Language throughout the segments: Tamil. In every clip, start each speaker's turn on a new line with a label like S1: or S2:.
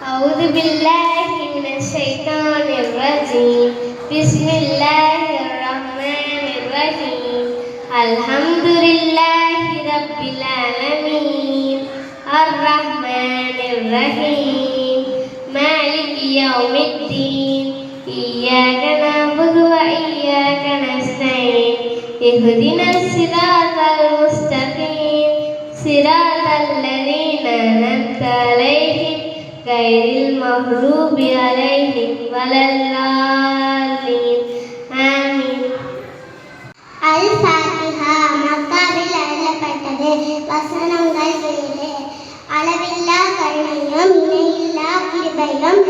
S1: أعوذ بالله من الشيطان الرجيم بسم الله الرحمن الرحيم الحمد لله رب العالمين الرحمن الرحيم مالك يوم الدين إياك نعبد وإياك نستعين اهدنا الصراط المستقيم صراط الذين أنعمت عليهم غير المغضوب عليهم ولا الضالين آمين.
S2: அல்-ஃபாத்திஹா மக்காவில் அருளப்பட்டது. வசனங்கள் 7. அளவில்லா கருணையும் இணையில்லா கிருபையும்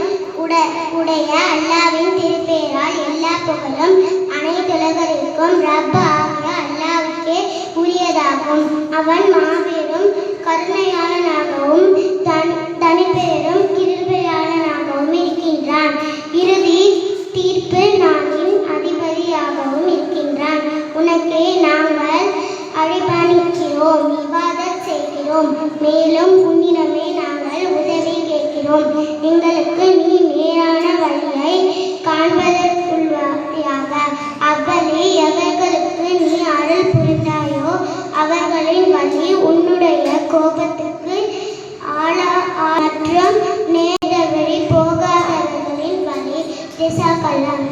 S2: உடைய அல்லாஹ்வின் திருப்பெயரால் எல்லா புகழும் அனைத்துலகிற்கும் ரப் ஆகிய அல்லாஹ்வுக்கே உரியதாகும். அவன் மாபெரும் கருணையாளனாகவும் தனிப்பெரும் கிருபையாளனாகவும் இருக்கின்றான். இறுதி தீர்ப்பு நாளின் அதிபதியாகவும் இருக்கின்றான். உனக்கே நாங்கள் அடிபணிக்கிறோம், இபாதத் செய்கிறோம். மேலும் உன்னிடமே நாங்கள் உதவி கேட்கிறோம். எங்களுக்கு நீ நேரான வழியை காண்பதற்குள்ளாயாக. அவ்வழி எவர்களுக்கு நீ அருள் புரிந்தாயோ அவர்களின் வழி உன்னுடைய கோபத்துக்கு மற்றும் நேர்வழி போகாதவர்களின் வழி திசாக்கல்லாம்.